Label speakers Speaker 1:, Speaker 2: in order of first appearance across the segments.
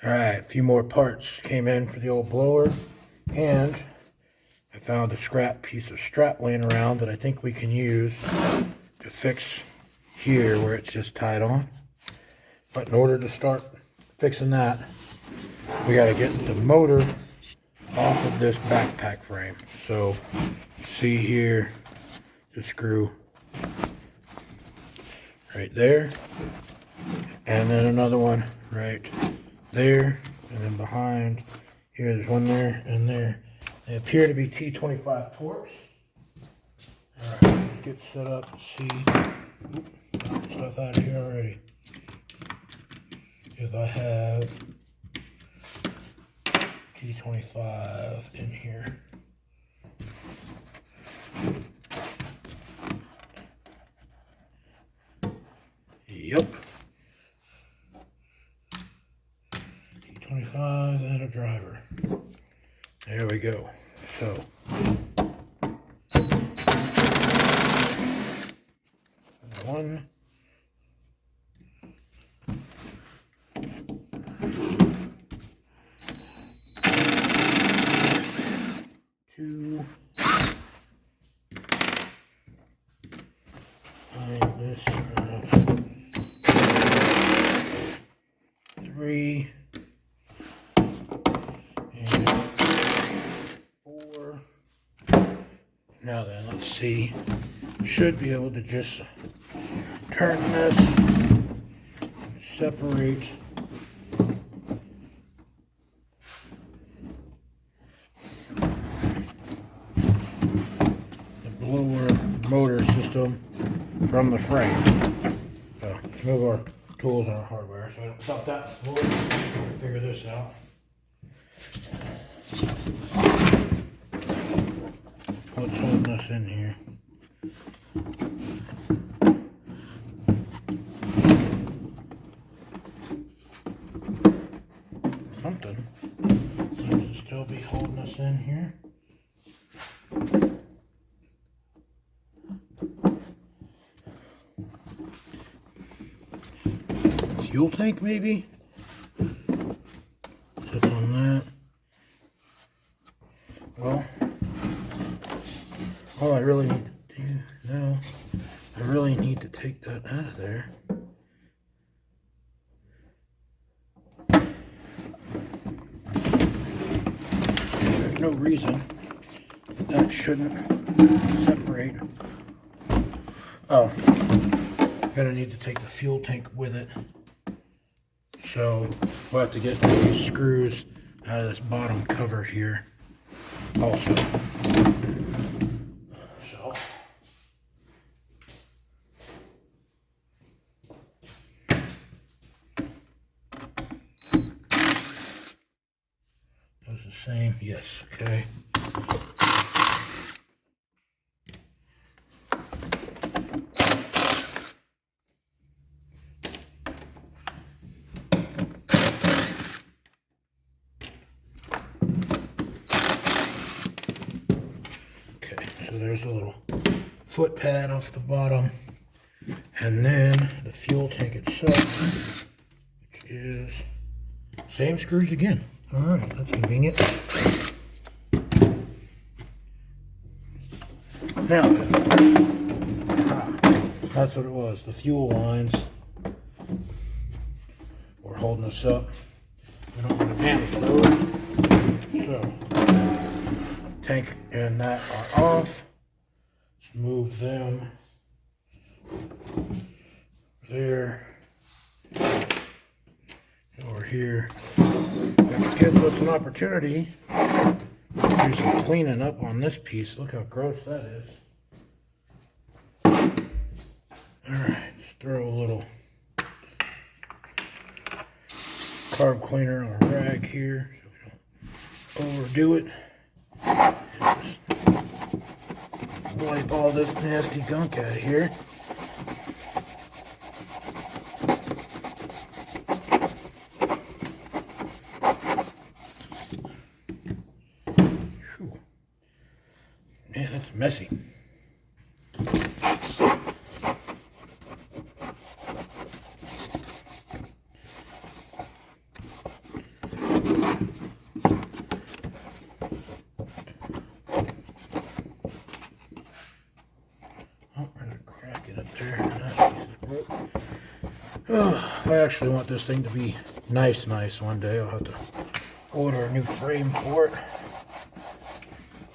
Speaker 1: Alright, a few more parts came in for the old blower, and I found a scrap piece of strap laying around that I think we can use to fix here where it's just tied on. But in order to start fixing that, we got to get the motor off of this backpack frame. So, see here, the screw right there, and then another one right there, and then behind here there's one there and there. They appear to be T25 torques. Alright, let's get set up and see. Oop, got stuff out of here already. If I have T25 in here. Yep. T25 and a driver. There we go. So, one, two, and this three, and four. Now then, let's see. Should be able to just turn this and separate the blower motor system from the frame. So let's move our tools and our hardware so I don't stop that before we figure this out. What's holding us in here? Something seems to still be holding us in here. Fuel tank maybe? Sits on that. Well, all I really need to do now, I really need to take that out of there. There's no reason that shouldn't separate. Oh, I'm gonna need to take the fuel tank with it. So we'll have to get these screws out of this bottom cover here also. So those the same? Yes, okay. So there's a little foot pad off the bottom, and then the fuel tank itself, which is same screws again. All right, that's convenient. Now, that's what it was. The fuel lines were holding us up. We don't want to damage those. So, tank and that are off. Let's move them there, over here. Which gives us an opportunity to do some cleaning up on this piece. Look how gross that is. Alright, let's throw a little carb cleaner on a rag here so we don't overdo it. Just wipe all this nasty gunk out of here. Whew. Man, that's messy. actually want this thing to be nice one day. I'll have to order a new frame for it.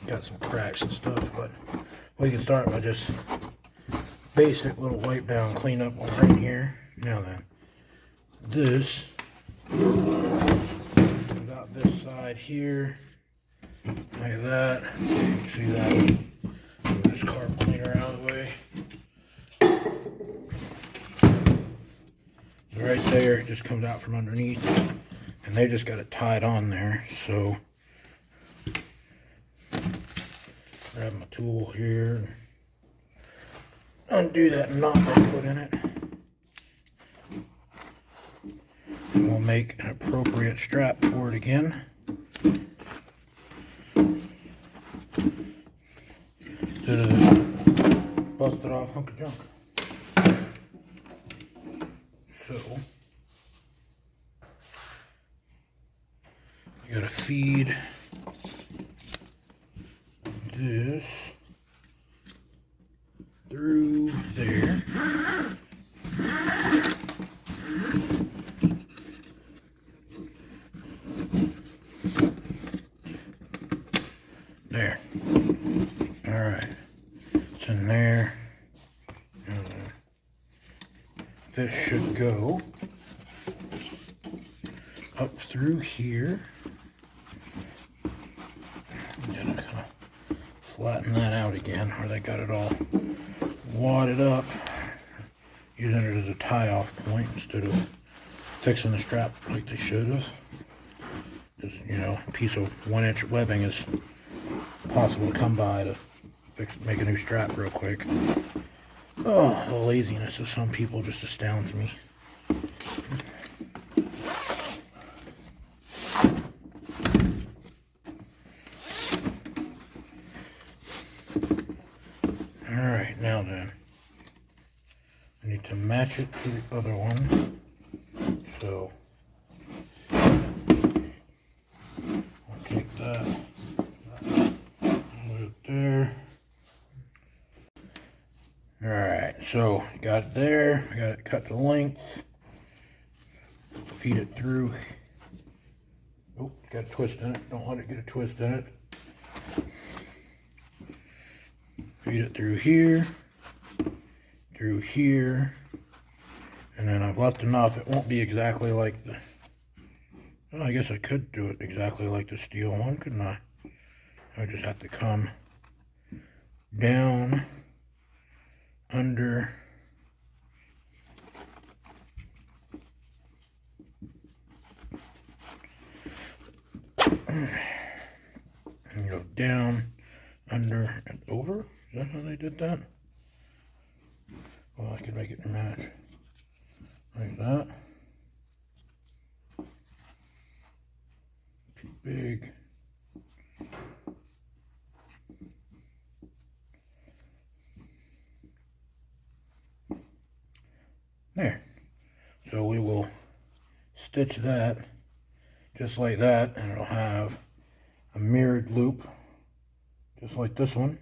Speaker 1: Got some cracks and stuff, but we can start by just basic little wipe down cleanup right here. Now then, this, about this side here, like that. You can see that. Move this carb cleaner out of the way. So right there, it just comes out from underneath, and they just got it tied on there. So grab my tool here, undo that knot I put in it, and we'll make an appropriate strap for it again. Instead of this busted off hunk of junk. So you gotta feed this through there. There. Alright. It's in there. This should go up through here. And then kind of flatten that out again where they got it all wadded up, using it as a tie-off point instead of fixing the strap like they should have. Because, you know, a piece of 1-inch webbing is possible to come by to make a new strap real quick. Oh, the laziness of some people just astounds me. Alright, now then, I need to match it to the other one. So, I'll take that, put it there. Alright, so got it there, I got it cut to length, feed it through. Oh, it's got a twist in it, don't let it get a twist in it. Feed it through here, and then I've left enough. It won't be exactly like the, well, I guess I could do it exactly like the Stihl one, couldn't I? I just have to come down, under, and go down, under, and over. Is that how they did that? Well, I could make it match like that. Too big. There. So we will stitch that just like that, and it'll have a mirrored loop just like this one.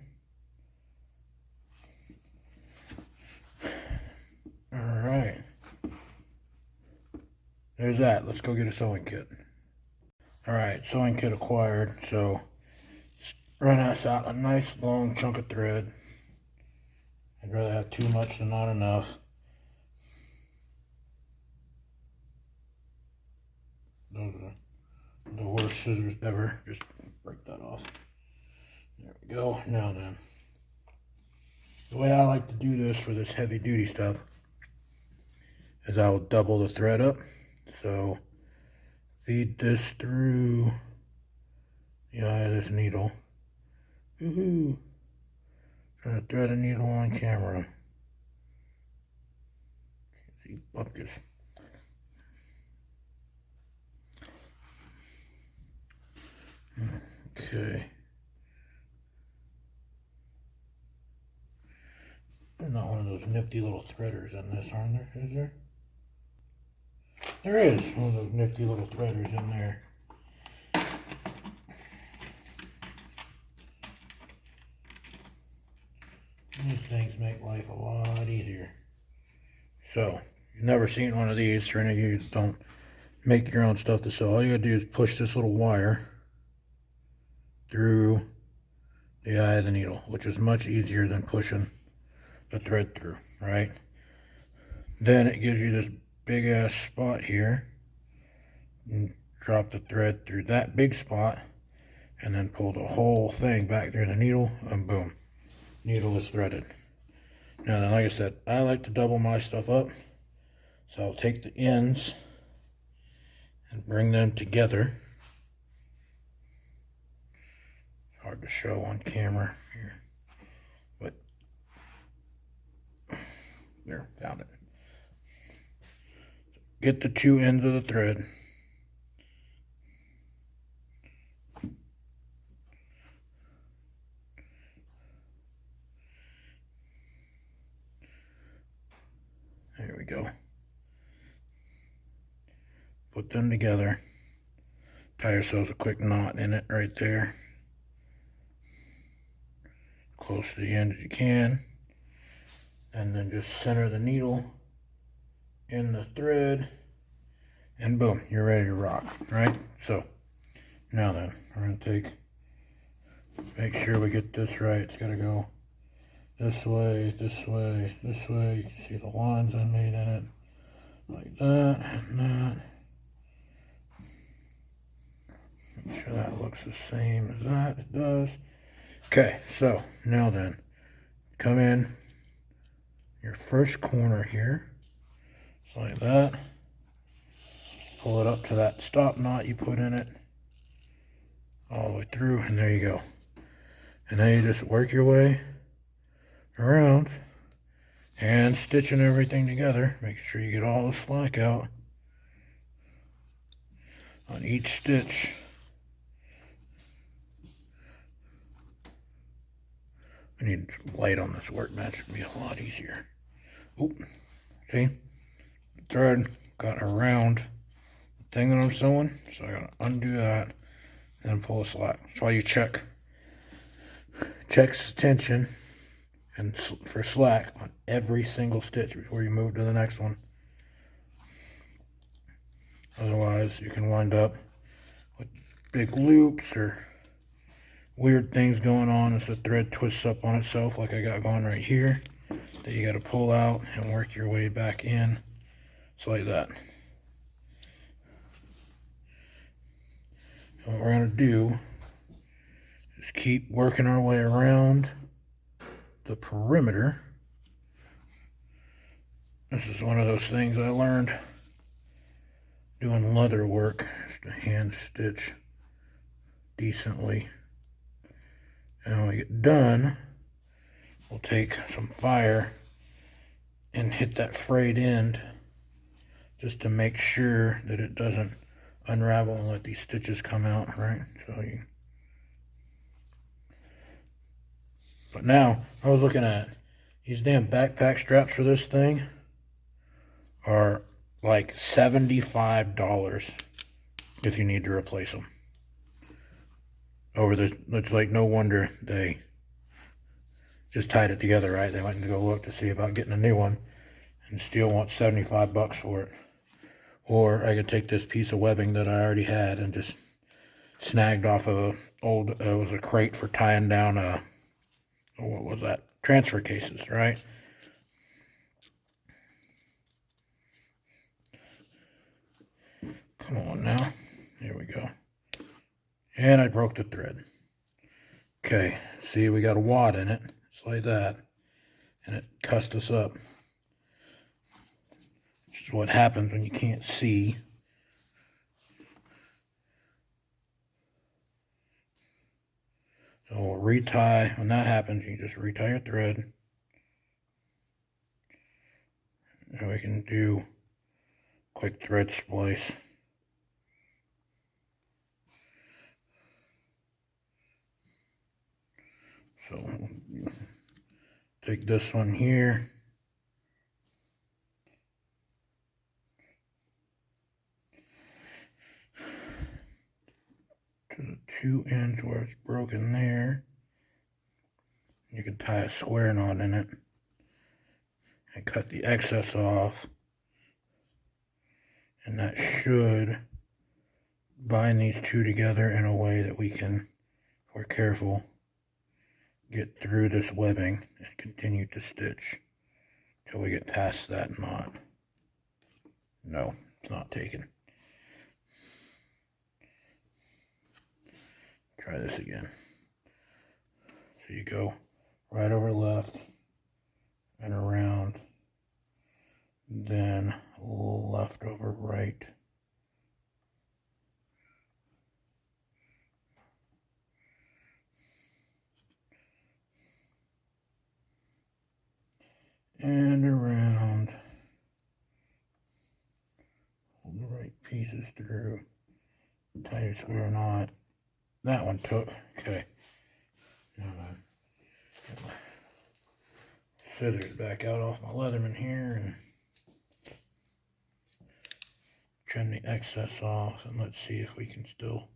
Speaker 1: Alright. There's that. Let's go get a sewing kit. Alright, sewing kit acquired. So run us out a nice long chunk of thread. I'd rather have too much than not enough. Those are the worst scissors ever. Just break that off. There we go. Now then, the way I like to do this for this heavy duty stuff is I will double the thread up. So feed this through the eye of this needle. Woohoo! Trying to thread a needle on camera. Can't see buckets. Okay. There's not one of those nifty little threaders in this, aren't there? Is there? There is one of those nifty little threaders in there. These things make life a lot easier. So, you've never seen one of these, for any of you that don't make your own stuff to sell, all you gotta do is push this little wire through the eye of the needle, which is much easier than pushing the thread through, right? Then it gives you this big ass spot here. You drop the thread through that big spot and then pull the whole thing back through the needle, and boom, needle is threaded. Now then, like I said, I like to double my stuff up, so I'll take the ends and bring them together. It's hard to show on camera here, but there, found it. Get the two ends of the thread. There we go. Put them together. Tie yourselves a quick knot in it right there. Close to the end as you can. And then just center the needle in the thread. And boom, you're ready to rock, right? So, now then, we're going to make sure we get this right. It's got to go this way, this way, this way. You can see the lines I made in it. Like that and that. Make sure that looks the same as that. It does. Okay, so now then, come in your first corner here. Just like that. Pull it up to that stop knot you put in it. All the way through, and there you go. And then you just work your way around and stitching everything together. Make sure you get all the slack out on each stitch. I need light on this workbench. It'd be a lot easier. Oop. See? Thread got around the thing that I'm sewing, so I gotta undo that and then pull a slack. That's why you check tension and for slack on every single stitch before you move to the next one. Otherwise, you can wind up with big loops or weird things going on as the thread twists up on itself, like I got going right here, that you got to pull out and work your way back in. It's like that. And what we're going to do is keep working our way around the perimeter. This is one of those things I learned doing leather work, just to hand stitch decently. And when we get done, we'll take some fire and hit that frayed end just to make sure that it doesn't unravel and let these stitches come out, right? But now, I was looking at these damn backpack straps for this thing are like $75 if you need to replace them. It's like no wonder they just tied it together, right? They went to go look to see about getting a new one, and Stihl wants 75 bucks for it. Or I could take this piece of webbing that I already had and just snagged off of a old, it was a crate for tying down what was that? Transfer cases, right? Come on now. Here we go. And I broke the thread. Okay, see, we got a wad in it. It's like that. And it cussed us up. Which is what happens when you can't see. So we'll retie. When that happens, you just retie your thread. And we can do quick thread splice. So take this one here. To the two ends where it's broken there. You can tie a square knot in it and cut the excess off And that should bind these two together in a way that we can, if we're careful, get through this webbing and continue to stitch till we get past that knot. No, it's not taken. Try this again. So you go right over left and around, then left over right. And around. Hold the right pieces through. Tie your square knot. That one took. Okay. Now get my scissors back out off my Leatherman here and trim the excess off, and let's see if we can still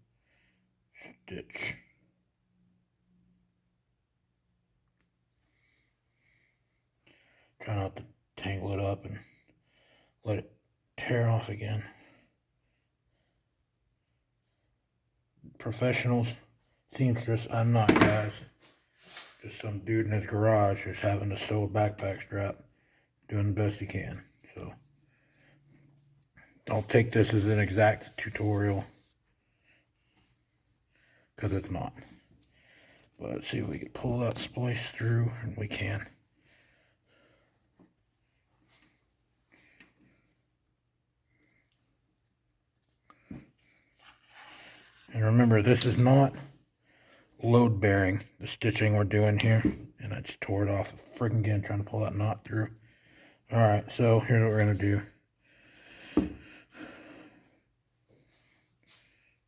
Speaker 1: stitch. Try not to tangle it up and let it tear off again. Professionals, seamstress, I'm not, guys. Just some dude in his garage who's having to sew a backpack strap, doing the best he can. So don't take this as an exact tutorial, because it's not. But let's see if we can pull that splice through, and we can. And remember, this is not load bearing, the stitching we're doing here. And I just tore it off freaking again trying to pull that knot through. Alright, so here's what we're going to do.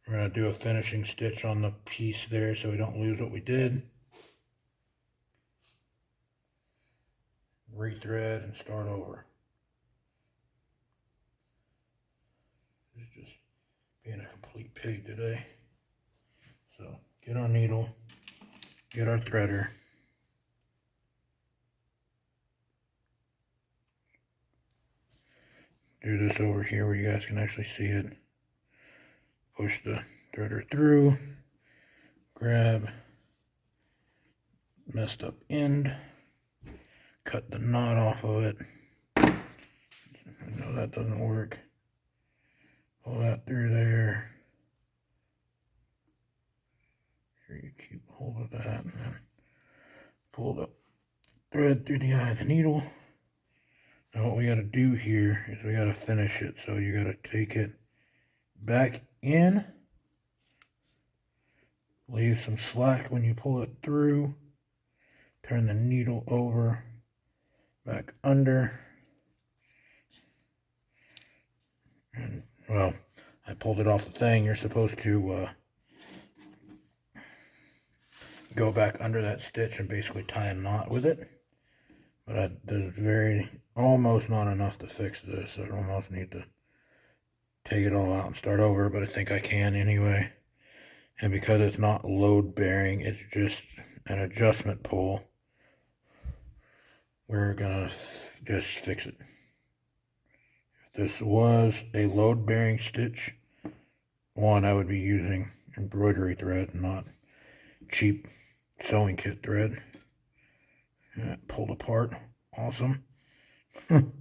Speaker 1: We're going to do a finishing stitch on the piece there so we don't lose what we did. Rethread and start over. It's just being a complete pig today. So get our needle, get our threader. Do this over here where you guys can actually see it. Push the threader through, grab messed up end, cut the knot off of it. I know that doesn't work. Pull that through there. Sure you keep hold of that, and then pull the thread through the eye of the needle. Now what we got to do here is we got to finish it. So you got to take it back in, leave some slack when you pull it through, turn the needle over, back under, and well, I pulled it off the thing. You're supposed to go back under that stitch and basically tie a knot with it, but there's almost not enough to fix this. I almost need to take it all out and start over, but I think I can anyway. And because it's not load bearing, it's just an adjustment pull, we're gonna just fix it. If this was a load bearing stitch, I would be using embroidery thread, not cheap sewing kit thread. And that pulled apart. Awesome. Having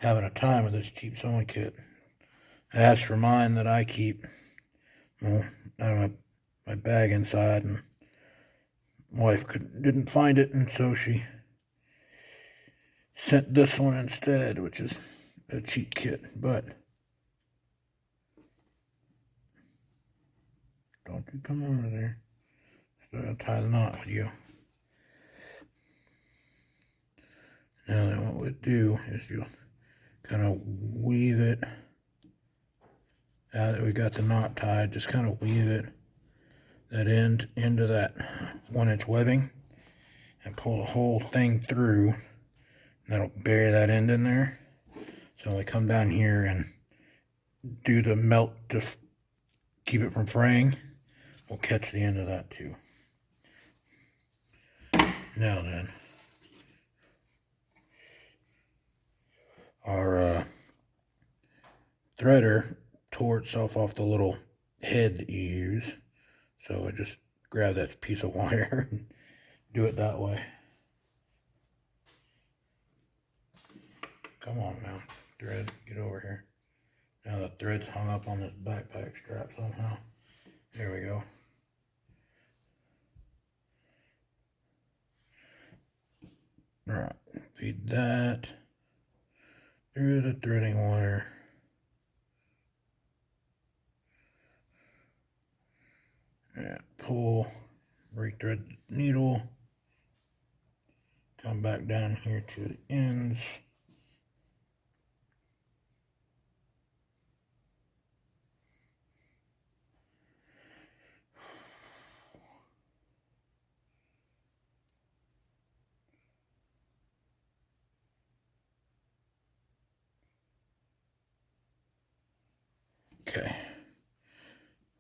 Speaker 1: a time with this cheap sewing kit. As for mine that I keep, well, out of my bag inside, and my wife didn't find it, and so she sent this one instead, which is a cheap kit. But don't you come over there. So I'll tie the knot with you. Now then what we'll do is you'll kind of weave it. Now that we got the knot tied, just kind of weave it, that end into that 1-inch webbing, and pull the whole thing through. And that'll bury that end in there. So when we come down here and do the melt to keep it from fraying, we'll catch the end of that too. Now then, our threader tore itself off the little head that you use. So I just grab that piece of wire and do it that way. Come on now, thread, get over here. Now the thread's hung up on this backpack strap somehow. There we go. Alright, feed that through the threading wire. And pull, rethread the needle. Come back down here to the ends. Okay,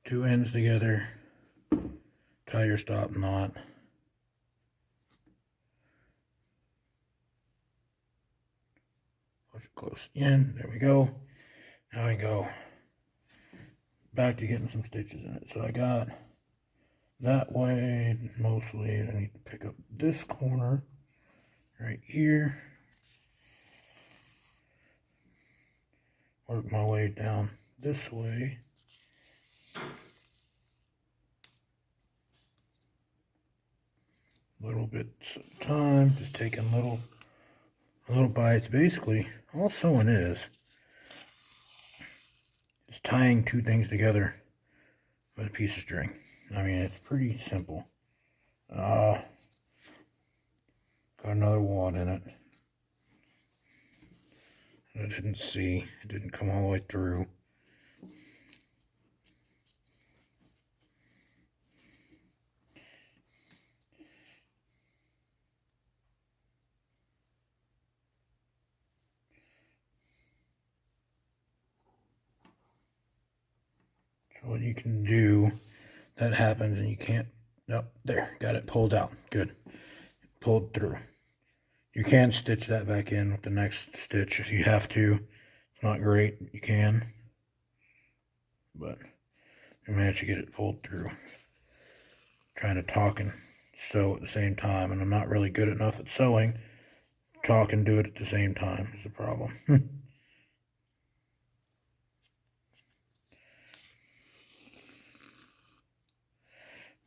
Speaker 1: two ends together, tie your stop knot. Push it close in, there we go. Now we go back to getting some stitches in it. So I got that way, mostly I need to pick up this corner right here. Work my way down this way. Little bits at a time, just taking little bites. Basically, all sewing is tying two things together with a piece of string. I mean, it's pretty simple. Got another wad in it. I didn't see. It didn't come all the way through. So what you can do, that happens and you can't, nope, there, got it pulled out. Good. Pulled through. You can stitch that back in with the next stitch if you have to. It's not great, you can. But you managed to get it pulled through. I'm trying to talk and sew at the same time, and I'm not really good enough at sewing. Talk and do it at the same time is the problem.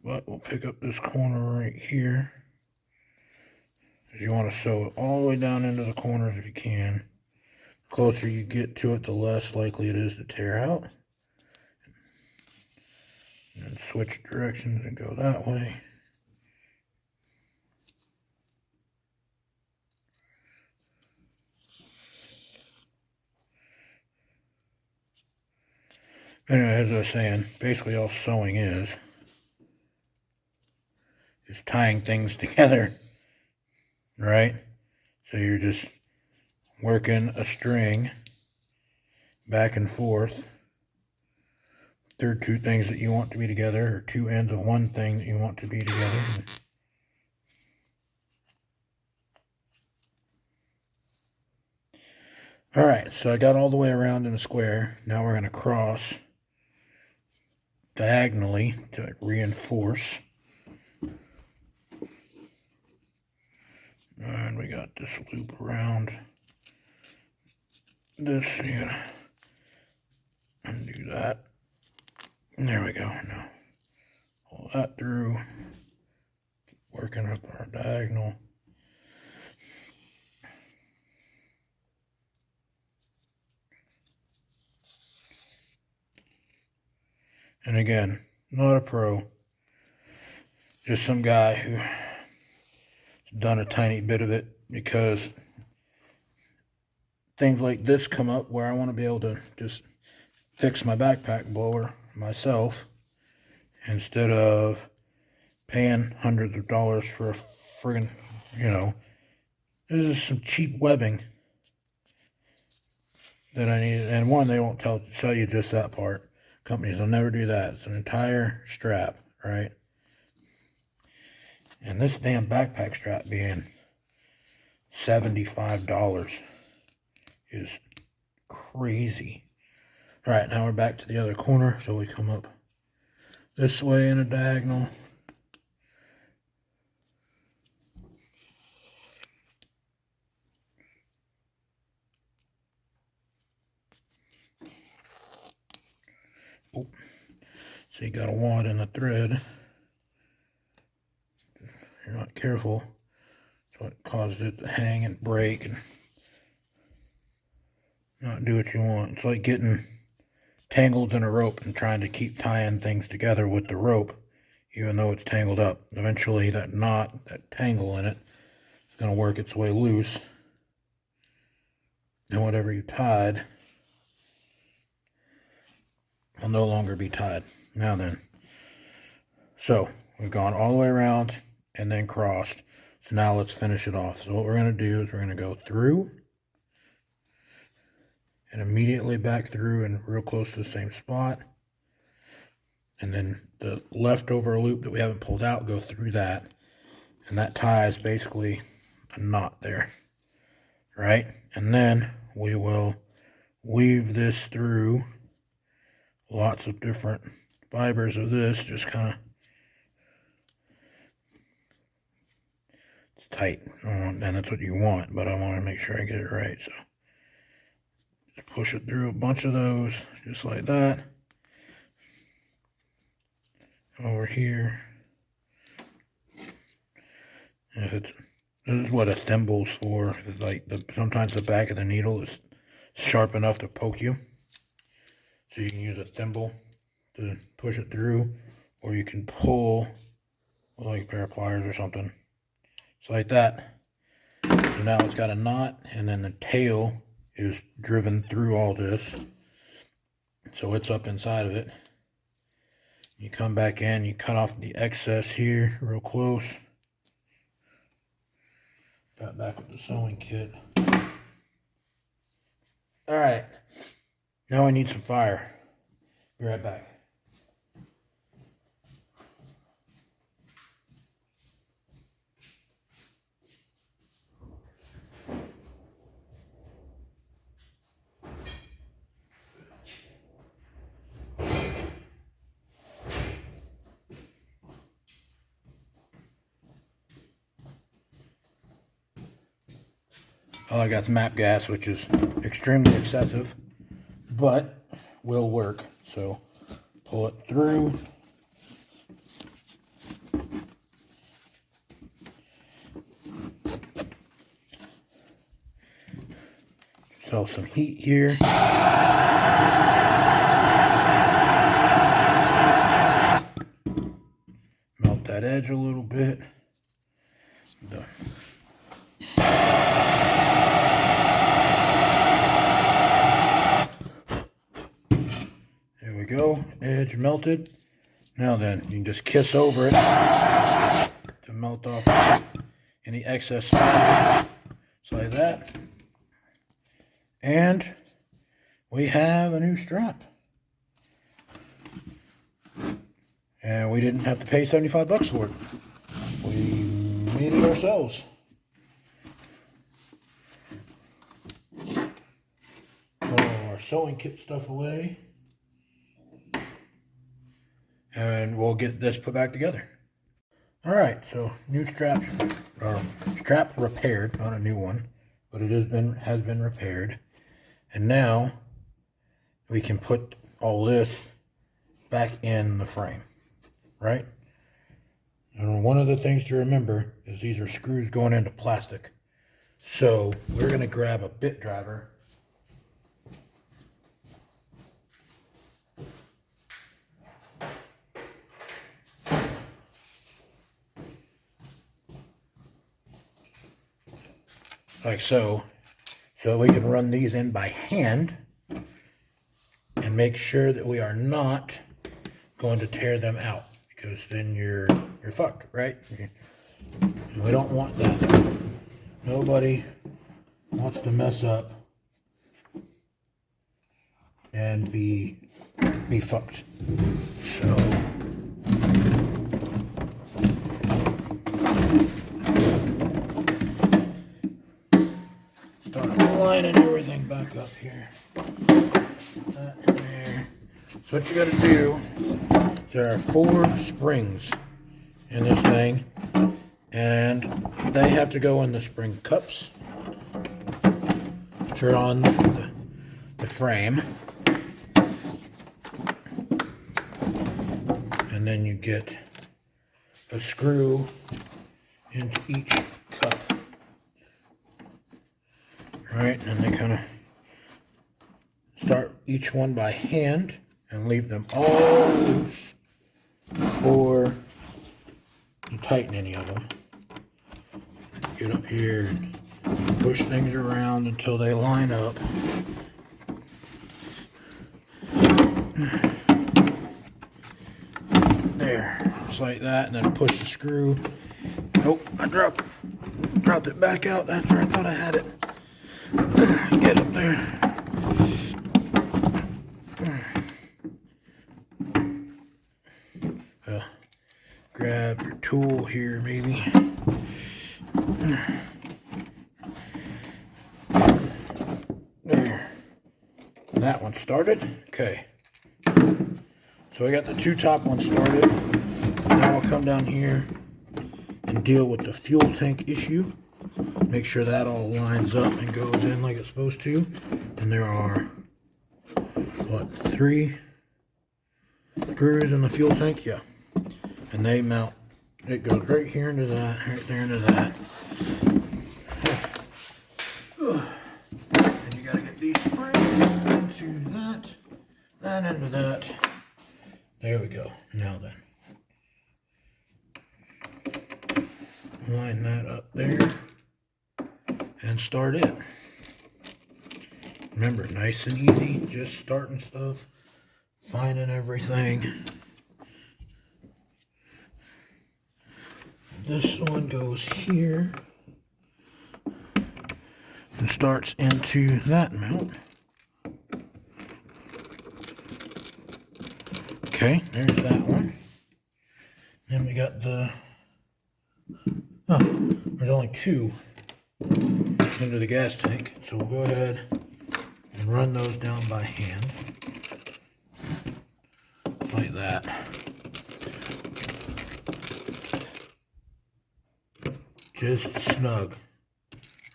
Speaker 1: But we'll pick up this corner right here. You want to sew it all the way down into the corners if you can. The closer you get to it, the less likely it is to tear out. And switch directions and go that way. Anyway, as I was saying, basically all sewing is tying things together. Right? So you're just working a string back and forth through two things that you want to be together, or two ends of one thing that you want to be together. Alright, so I got all the way around in a square. Now we're going to cross diagonally to reinforce. And we got this loop around this. You gotta undo that. And there we go. Now pull that through. Keep working up our diagonal. And again, not a pro. Just some guy who done a tiny bit of it, because things like this come up where I want to be able to just fix my backpack blower myself instead of paying hundreds of dollars for a friggin', this is some cheap webbing that I need. And one, they won't tell you just that part. Companies will never do that. It's an entire strap, right? And this damn backpack strap being $75 is crazy. All right, now we're back to the other corner, so we come up this way in a diagonal. Oh, so you got a wad in the thread. If you're not careful, that's what caused it to hang and break and not do what you want. It's like getting tangled in a rope and trying to keep tying things together with the rope, even though it's tangled up. Eventually that knot, that tangle in it, is going to work its way loose, and whatever you tied will no longer be tied. Now then, so we've gone all the way around and then crossed. So now let's finish it off. So what we're going to do is we're going to go through and immediately back through and real close to the same spot. And then the leftover loop that we haven't pulled out, go through that. And that ties basically a knot there, right? And then we will weave this through lots of different fibers of this, just kind of, it's tight, and that's what you want, but I want to make sure I get it right. So just push it through a bunch of those, just like that. Over here. And if it's, this is what a thimble's for. It's like sometimes the back of the needle is sharp enough to poke you. So you can use a thimble to push it through, or you can pull like a pair of pliers or something. It's like that. So now it's got a knot, and then the tail is driven through all this. So it's up inside of it. You come back in, you cut off the excess here real close. Got back with the sewing kit. All right. Now I need some fire. Be right back. All I got is MAP gas, which is extremely excessive, but will work. So pull it through. So some heat here. Melt that edge a little bit. There we go, edge melted. Now then, you can just kiss over it to melt off any excess fat, just like that. And we have a new strap. And we didn't have to pay 75 bucks for it. We made it ourselves. Put all our sewing kit stuff away. And we'll get this put back together. Alright, so new straps, or strap repaired, not a new one, but it has been repaired. And now we can put all this back in the frame, right? And one of the things to remember is these are screws going into plastic. So we're going to grab a bit driver. Like so we can run these in by hand and make sure that we are not going to tear them out, because then you're fucked, right? And we don't want that. Nobody wants to mess up and be fucked. So start lining everything back up here. that in there. So what you got to do, there are 4 springs in this thing, and they have to go in the spring cups, which are on the frame. And then you get a screw into each cup. Right, and they kind of start each one by hand and leave them all loose before you tighten any of them. Get up here and push things around until they line up. There, just like that, and then push the screw. Nope, I dropped it back out after I thought I had it. Get up there. Grab your tool here, maybe. There. That one started. Okay. So I got the 2 top ones started. Now I'll come down here and deal with the fuel tank issue. Make sure that all lines up and goes in like it's supposed to. And there are, what, 3 screws in the fuel tank? Yeah. And they mount. It goes right here into that, right there into that. And you gotta get these springs into that into that. There we go. Now then. Line that up there. And start it. Remember, nice and easy, just starting stuff, finding everything. This one goes here and starts into that mount. Okay, there's that one. Then we got the, there's only 2 into the gas tank, so we'll go ahead and run those down by hand like that. Just snug,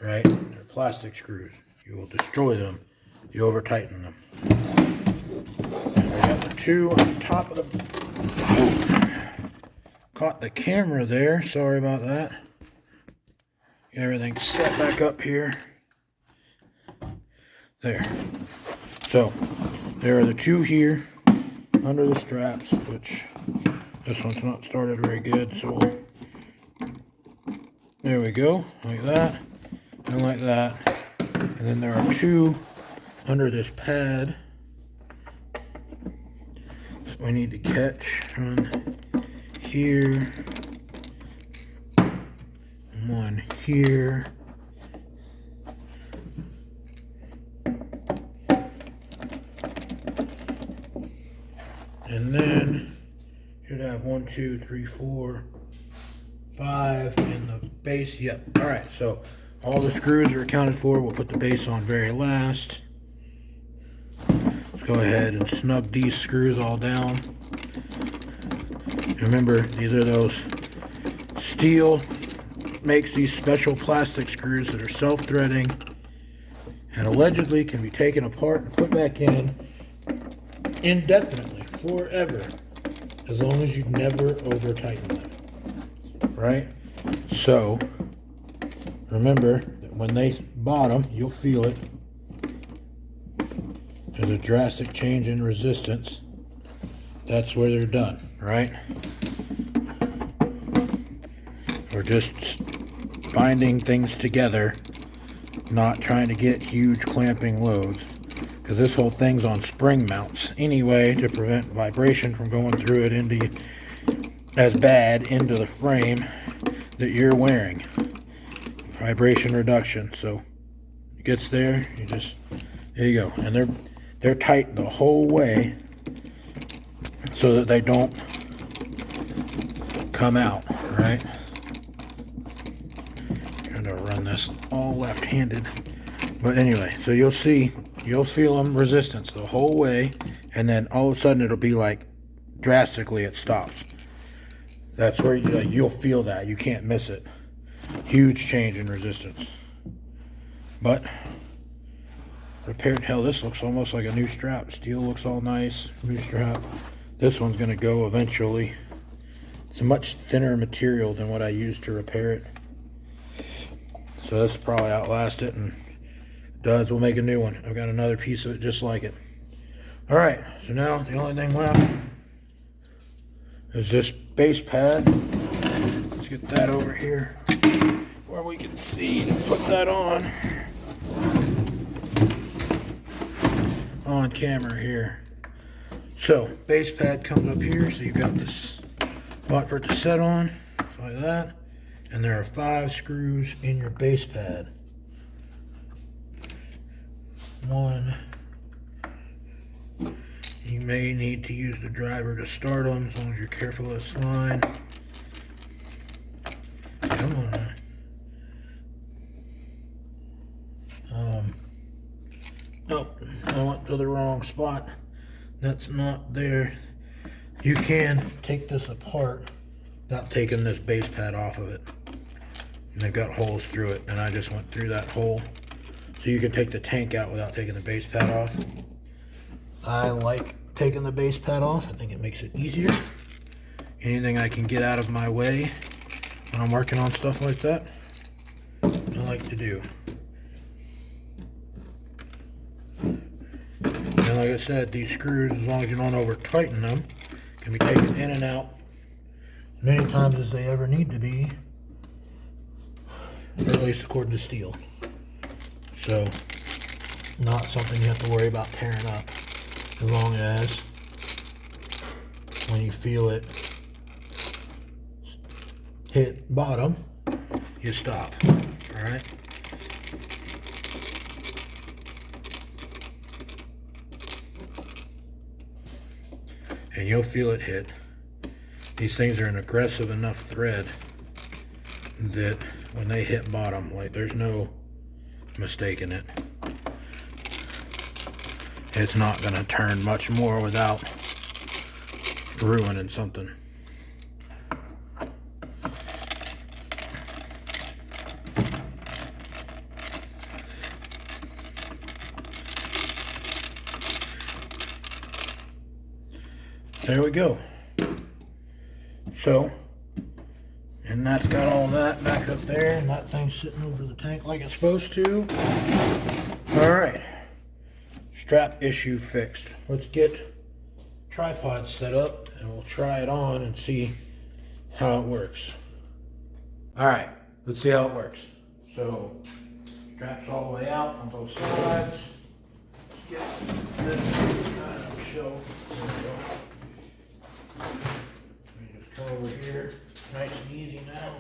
Speaker 1: right? They're plastic screws. You will destroy them if you over tighten them. And we got the 2 on the top of the, caught the camera there, sorry about that. Get everything set back up here. There. So, there are the 2 here under the straps, which this one's not started very good, so there we go, like that, and like that. And then there are 2 under this pad that we need to catch. One here. One here. And then should have 1, 2, 3, 4, 5 in the base. Yep. All right. So all the screws are accounted for. We'll put the base on very last. Let's go ahead and snug these screws all down. Remember, these are those Stihl makes these special plastic screws that are self-threading and allegedly can be taken apart and put back in indefinitely, forever, as long as you never over tighten them, right? So remember that when they bottom, you'll feel it. There's a drastic change in resistance. That's where they're done, right? We're just binding things together, not trying to get huge clamping loads, because this whole thing's on spring mounts anyway to prevent vibration from going through it into the frame that you're wearing. Vibration reduction. So it gets there, there you go. And they're tight the whole way so that they don't come out, right? Trying to run this all left-handed. But anyway, so you'll see You'll feel them resistance the whole way, and then all of a sudden it'll be like drastically it stops. That's where you'll feel that. You can't miss it. Huge change in resistance. But repaired. Hell, this looks almost like a new strap. Stihl looks all nice. New strap. This one's going to go eventually. It's a much thinner material than what I used to repair it. So this will probably outlast it, and does, we'll make a new one. I've got another piece of it just like it. Alright, so now the only thing left is this base pad. Let's get that over here where we can see to put that on camera here. So base pad comes up here, so you've got this spot for it to set on, so like that, and there are 5 screws in your base pad. 1. You may need to use the driver to start them. As long as you're careful, that's fine. Come on now. Nope, I went to the wrong spot. That's not there. You can take this apart without taking this base pad off of it. And they've got holes through it, and I just went through that hole. So you can take the tank out without taking the base pad off. I like taking the base pad off. I think it makes it easier. Anything I can get out of my way when I'm working on stuff like that, I like to do. And like I said, these screws, as long as you don't over tighten them, can be taken in and out as many times as they ever need to be, or at least according to Stihl. So, not something you have to worry about tearing up, as long as when you feel it hit bottom, you stop. Alright? And you'll feel it hit. These things are an aggressive enough thread that when they hit bottom, like, there's no mistaking it. It's not going to turn much more without ruining something. There we go. So, and that's got all that back up there, and that thing's sitting over the tank like it's supposed to. Alright. Strap issue fixed. Let's get tripod set up, and we'll try it on and see how it works. Alright, let's see how it works. So, straps all the way out on both sides. Let's get this show. There we go. Let me just come over here, nice and easy now.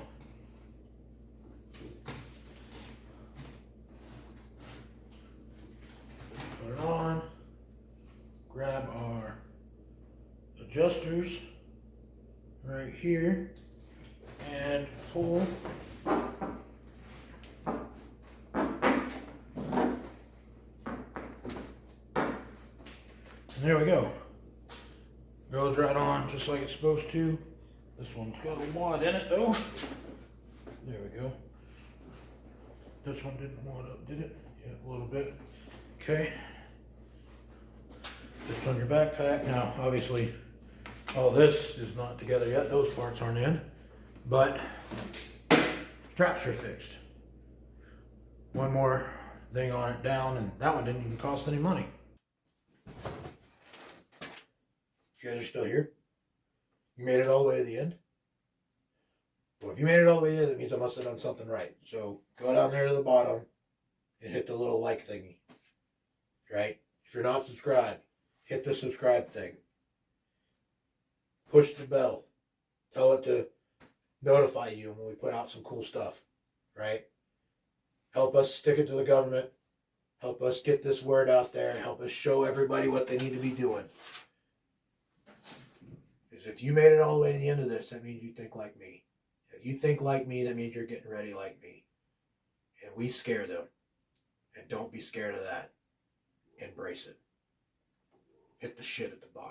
Speaker 1: Put it on, grab our adjusters right here, and pull. And there we go. Goes right on just like it's supposed to. This one's got a wad in it though. There we go. This one didn't wad up, did it? Yeah, a little bit. Okay. It's on your backpack. Now, obviously, all this is not together yet. Those parts aren't in. But straps are fixed. One more thing on it down, and that one didn't even cost any money. You guys are still here? You made it all the way to the end? Well, if you made it all the way to the end, that means I must have done something right. So go down there to the bottom and hit the little like thingy. Right? If you're not subscribed, hit the subscribe thing. Push the bell. Tell it to notify you when we put out some cool stuff. Right? Help us stick it to the government. Help us get this word out there. Help us show everybody what they need to be doing. If you made it all the way to the end of this, that means you think like me. If you think like me, that means you're getting ready like me. And we scare them. And don't be scared of that. and brace it. Hit the shit at the bottom.